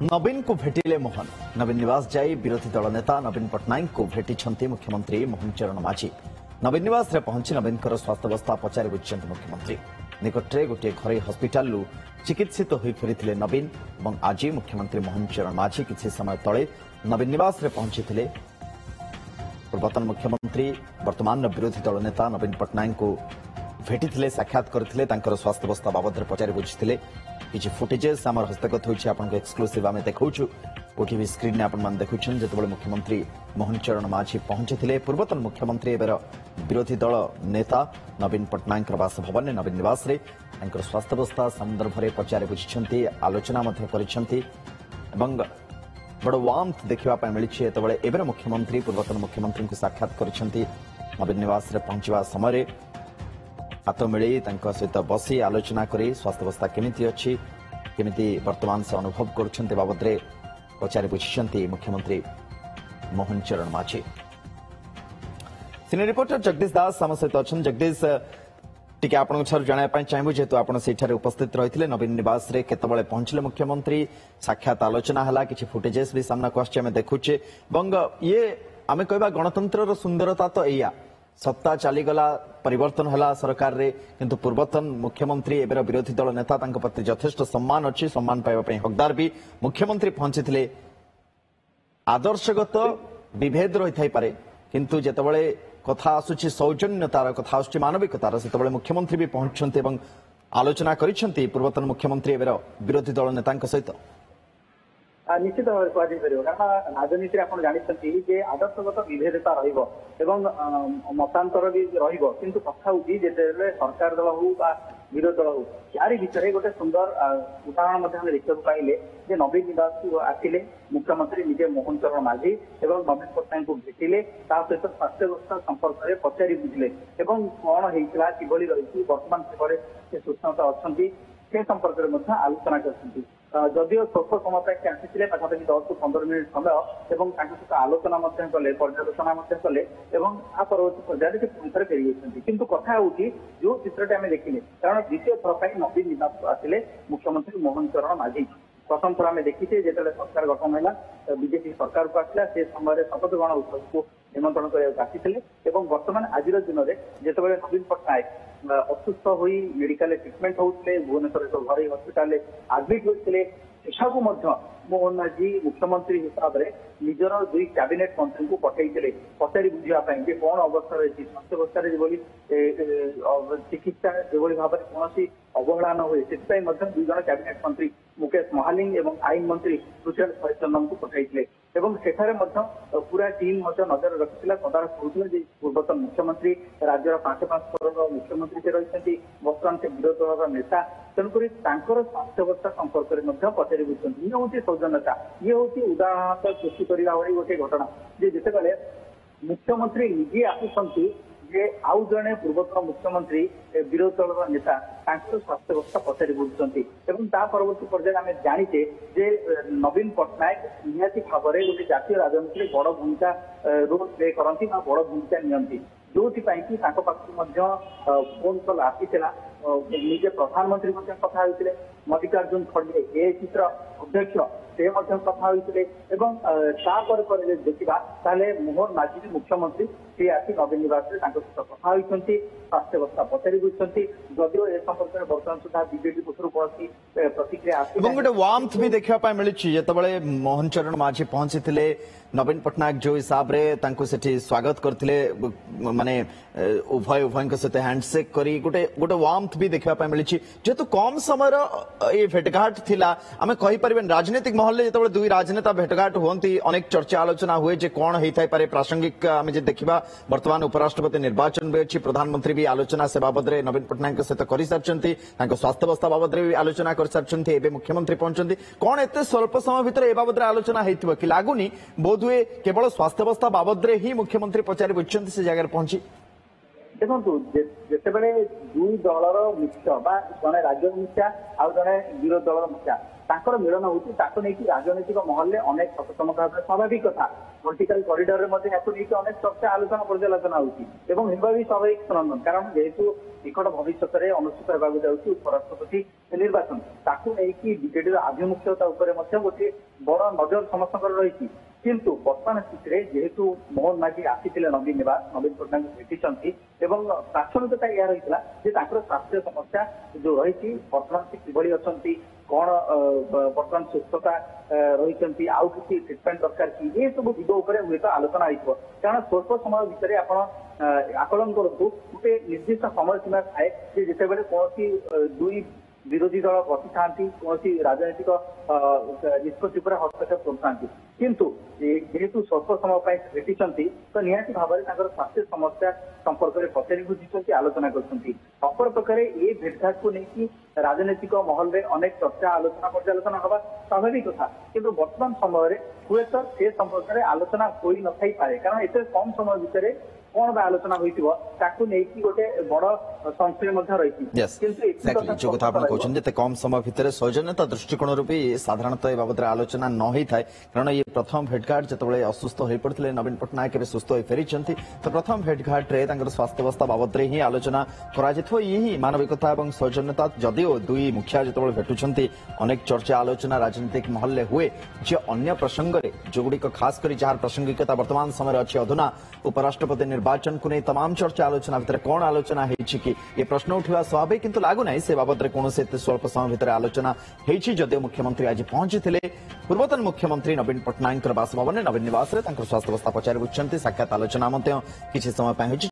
नवीन को भेटिले मोहन नवीन निवास जाई विरोधी दल नेता नवीन पट्टनायक को भेटी मुख्यमंत्री मोहन चरण माझी नवीन निवास रे पहुंची नवीन स्वास्थ्यावस्था पचारि बुझिछन्ति मुख्यमंत्री निकटरे गोटे घरे हस्पिटाल चिकित्सित होई फेरिथिले नवीन और आज मुख्यमंत्री मोहन चरण माझी किछि समय तले नवीन निवास रे पहुंची पूर्वतन मुख्यमंत्री वर्तमान विरोधी दल नेता नवीन पट्टनायक को भेटी साक्षात करथिले स्वास्थ्यावस्था बाबद पचारि बुझिथिले किछि फुटेजेस आम हस्तगत होइछि आपनको एक्सक्लूसिव आमे देखौछु ओटीवी स्क्रीन ने आपण मान देखुछन जेतबळे मुख्यमंत्री मोहन चरण माझी पहुंचथिले पूर्वतन मुख्यमंत्री एबर विरोधी दल नेता नवीन पट्टनायक बासभवन ने नवीन निवास रे तांकर स्वास्थ्यावस्था संदर्भ रे पचारि बुझिछन्ति आलोचना मध्ये करिछन्ति एवं बड़ वार्मथ देखिबा पय मिलिछि एतबळे एबर मुख्यमंत्री पूर्वतन मुख्यमंत्री को साक्षात करिछन्ति नवीन निवास रे पहुंचवा समय रे हाथ मिले सहित बसी आलोचना करी स्वास्थ्यावस्था केमिति अच्छी केमिति वर्तमान से अनुभव कर बाबद पचारि बुझिछन्ति मुख्यमंत्री मोहन चरण माझी। सिने रिपोर्टर जगदीश दास आम सहित अच्छा। जगदीश टिके आपन जानापी चाहबू जेहेतु आप उपस्थित रही नवीन निवास रे केतबळे पहुंचले मुख्यमंत्री साक्षात आलोचना हला किछि फुटेजेस भी सामना को आमे देखुचे ये आमे कहबा गणतंत्र सुंदरता तो एया सत्ता चलीगला परिवर्तन है सरकार रे किंतु पूर्वतन मुख्यमंत्री एबर विरोधी दल नेता प्रति यथेष्ट सम्मान अच्छी सम्मान पाइबा हकदार भी मुख्यमंत्री पहुंची आदर्शगत विभेद रही थाई पारे किंतु जेतबळे कथा आसुची सौजन्यतार कथा आसुची मानविकतार सेतबळे मुख्यमंत्री भी पहुंचछन्ते एवं आलोचना करिछन्ति पूर्वतन मुख्यमंत्री एबर विरोधी दल नेता सहित निश्चित भाव कहुपर कारण राजनीति आप जानते आदर्शगत विभेदता मतांतर भी रही कथा हूँ सरकार दल हो विरोधी दल हो यार भितर गोटे सुंदर उदाहरण देखा पाइले नवीन निवास आसिले मुख्यमंत्री निजे मोहन चरण माझी और नवीन पट्टनायक को भेटिले सहित स्वास्थ्यावस्था संपर्क में पचारि बुझिले कौन होता कि रही वर्तमान से सुस्थता अच्छा से संपर्क में आलोचना कर जदिव स्वल्प समय पे आसी पाखापाखि 10 ରୁ 15 मिनिट समय और सहित आलोचना कले पर्यालोचना कले परवर्ती पर्यायर से पुणी थे फेरी किंतु कथा हूँ जो चित्रटी आम देखिले कारण द्वितीय थर पर नवीन निवास आसिले मुख्यमंत्री मोहन चरण माझी प्रथम थर आम देखीचे जो सरकार गठन है बीजेपी सरकार को आसला से समय शपथ ग्रहण उत्सव को निमंत्रण करते वर्तमान आज दिन में जिते नवीन पट्टनायक असुस्थ हो मेडिकल ट्रिटमेंट होते भुवनेश्वर घर हस्पिटाल आडमिट होते मोहन माझी मुख्यमंत्री हिसाब से निजर 2 कैबिनेट मंत्री को पठे पचारि बुझापी कौन अवस्था रही स्वास्थ्यावस्था चिकित्सा जो भाव में कौन अवहेला न हुए से 2 जन कैबिनेट मंत्री मुकेश महालिंग और आईन मंत्री तुषार हरिचंदन को पठाई सेठारे पूरा टीम नजर रखी तदारख करुले पूर्वतन मुख्यमंत्री राज्यर 5 थर मुख्यमंत्री से रही बर्तमान से विरोधी दल नेता तेणुक स्वास्थ्यावस्था संपर्क में पचारि बुझुं ये हूँ सौजन्यता ये हूँ उदाहरण सृष्टि करला भली गोटे घटना जिते मुख्यमंत्री निजे आसुंच आउ जड़े पूर्वतन मुख्यमंत्री विरोधी दल नेता स्वास्थ्यावस्था पचारि बुझुंट परवर्ती पर्यायर आम जाचे नवीन पट्टनायक निहाती भाव में गोटे जातीय राजनीति बड़ भूमिका रोल प्ले करती बड़ भूमिका नियंती जो फोन कल आसीला निजे प्रधानमंत्री कथा होते मल्लिकार्जुन खड़गे एआईसी अध्यक्ष से कथा होते देखा मोहन माझी मुख्यमंत्री सी आसी नवीन निवास सहित कथा होती स्वास्थ्यावस्था पचारि बुझुंट जदिव ए संपर्क में बर्तमान सुधा बीजेपी पक्षर कौन प्रतिक्रिया गोटे वार्मथ भी देखा मिली जिते मोहन चरण माझी पहुंची नवीन पट्टनायक जो हिसाब से स्वागत करते माने उभय सहित हैंडसेक करी गोटे गोटे वार्मथ भी देखा मिली जेहेतु कम समय ये भेटघाट थिला आमे कहि परिबेन राजनीतिक महल में जो 2 राजनेता भेटघाट होती अनेक चर्चा आलोचना हुए जे कौन होता है प्रासंगिक आम जो देखा वर्तमान उपराष्ट्रपति निर्वाचन भी अच्छी प्रधानमंत्री भी आलोचना से बाबद नवीन पट्टनायक सहित कर सारी स्वास्थ्यावस्था बाबद भी आलोचना कर सारी मुख्यमंत्री पहुंचती कौन एत स्वल्प समय भितर ए बाबद आलोचना हो कि लगुनि बोधहुए केवल स्वास्थ्यावस्था बाबद ही मुख्यमंत्री पचारि बुझुंट से जगह पहुंची देखो जिते 2 दलर मुख्य जड़े राज्य मुखिया आउ जड़े विरोधी दल मुखिया ତାଙ୍କର ମିଳନ ହଉଛି ତାକୁ ନେଇକି ରାଜନୈତିକ ମହଲରେ ଅନେକ ସଚେତନତା ହେବା ସ୍ୱାଭାବିକ କଥା। ପଲିଟିକାଲ କରିଡରରେ ମଧ୍ୟ ଏହାକୁ ନେଇକି ଅନେକ ଚର୍ଚ୍ଚା ଆଲୋଚନା ପର୍ଯ୍ୟାଲୋଚନା ହଉଛି ଏବଂ ହେବା ବି ସ୍ୱାଭାବିକ ସୁନନ୍ଦନ, କାରଣ ଯେହେତୁ ନିକଟ ଭବିଷ୍ୟତରେ ଅନୁଷ୍ଠିତ ହେବାକୁ ଯାଉଛି ଉପରାଷ୍ଟ୍ରପତି ନିର୍ବାଚନ, ତାକୁ ନେଇକି ବିଜେଡିର ଆଭିମୁଖ୍ୟତା ଉପରେ ମଧ୍ୟ ଗୋଟିଏ ବଡ ନଜର ସମସ୍ତଙ୍କର ରହିଛି। କିନ୍ତୁ ବର୍ତ୍ତମାନ ସ୍ଥିତିରେ ଯେହେତୁ ମୋହନ ମାଝୀ ଆସିଥିଲେ ନବୀନ ନିବାସ, ନବୀନ ପଟ୍ଟନାୟକ ଭେଟିଛନ୍ତି ଏବଂ ପ୍ରାଥମିକତା ଏହା ରହିଥିଲା ଯେ ତାଙ୍କର ସ୍ୱାସ୍ଥ୍ୟ ସମସ୍ୟା ଯୋଉ ରହିଛି ବର୍ତ୍ତମାନ ସେ କିଭଳି ଅଛନ୍ତି, କଣ ବର୍ତ୍ତମାନ ସୁସ୍ଥତା ରହିଛନ୍ତି, ଆଉ କିଛି ଟ୍ରିଟମେଣ୍ଟ ଦରକାର କି, ଏସବୁ ଦିଗ ଉପରେ ହୁଏତ ଆଲୋଚନା ହେଇଥିବ। କାରଣ ସ୍ୱଳ୍ପ ସମୟ ଭିତରେ ଆପଣ ଆକଳନ କରନ୍ତୁ, ଗୋଟେ ନିର୍ଦ୍ଦିଷ୍ଟ ସମୟ ସୀମା ଥାଏ ଯେ ଯେତେବେଳେ କୌଣସି ଦୁଇ ବିରୋଧୀ ଦଳ ବସିଥାନ୍ତି, କୌଣସି ରାଜନୈତିକ ନିଷ୍ପତ୍ତି ଉପରେ ହସ୍ତକ୍ଷେପ କରୁଥାନ୍ତି। କିନ୍ତୁ ଯେହେତୁ ସ୍ୱଳ୍ପ ସମୟ ପାଇଁ ଭେଟିଛନ୍ତି ତ ନିହାତି ଭାବରେ ତାଙ୍କର ସ୍ୱାସ୍ଥ୍ୟ ସମସ୍ୟା ସମ୍ପର୍କରେ ପଚାରି ବୁଝିଛନ୍ତି, ଆଲୋଚନା କରୁଛନ୍ତି। ଅପରପକ୍ଷରେ ଏ ଭେଟଘାଟକୁ ନେଇକି ରାଜନୈତିକ ମହଲରେ ଅନେକ ଚର୍ଚ୍ଚା ଆଲୋଚନା ପର୍ଯ୍ୟାଲୋଚନା ହେବା ସ୍ୱାଭାବିକ କଥା। କିନ୍ତୁ ବର୍ତ୍ତମାନ ସମୟରେ ହୁଏତ ସେ ସମ୍ପର୍କରେ ଆଲୋଚନା ହୋଇନଥାଇପାରେ, କାରଣ ଏତେ କମ ସମୟ ଭିତରେ କଣ ବା ଆଲୋଚନା ହୋଇଥିବ ତାକୁ ନେଇକି ଗୋଟେ ବଡ ସଂଶୟ ମଧ୍ୟ ରହିଛି। ଯୋଉ କଥା ଆପଣ କହୁଛନ୍ତି ଏତେ କମ ସମୟ ଭିତରେ ସୌଜନ୍ୟତା ଦୃଷ୍ଟିକୋଣରୁ ବି ସାଧାରଣତଃ ଏ ବାବଦରେ ଆଲୋଚନା ନ ହେଇଥାଏ, କାରଣ ଇଏ ପ୍ରଥମ ଭେଟଘାଟ ଯେତେବେଳେ ଅସୁସ୍ଥ ହୋଇପଡ଼ିଥିଲେ ନବୀନ ପଟ୍ଟନାୟକ ଏବେ ସୁସ୍ଥ ହୋଇ ଫେରିଛନ୍ତି, ତ ପ୍ରଥମ ଭେଟଘାଟରେ ତାଙ୍କର ସ୍ୱାସ୍ଥ୍ୟାବସ୍ଥା ବାବଦରେ ହିଁ ଆଲୋଚନା କରାଯାଇଥିବ। ଇଏ ହିଁ ମାନବିକତା ଏବଂ ସୌଜନ୍ୟତା। ଯଦିଓ ଦୁଇ ମୁଖିଆ ଯେତେବେଳେ ଭେଟୁଛନ୍ତି ଅନେକ ଚର୍ଚ୍ଚା ଆଲୋଚନା ରାଜନୈତିକ ମହଲରେ ହୁଏ ଯେ ଅନ୍ୟ ପ୍ରସଙ୍ଗରେ ଯୋଉଗୁଡିକ ଖାସ କରି ଯାହାର ପ୍ରାସଙ୍ଗିକତା ବର୍ତ୍ତମାନ ସମୟରେ ଅଛି ଅଧୁନା ଉପରାଷ୍ଟ୍ରପତି ନିର୍ବାଚନକୁ ନେଇ तमाम चर्चा आलोचना भितर कौन आलोचना होइछि कि ये प्रश्न उठा स्वाभाविक, किंतु लागू ना से बाबद कौन से स्वल्प समय भितर आलोचना होइछि। जदियो मुख्यमंत्री आज पहुंची पूर्वतन मुख्यमंत्री नवीन पट्टनायक बासभवन नवीन निवास स्वास्थ्य अवस्था पचारि बुझुछन्ति, साक्षात आलोचना किछि समय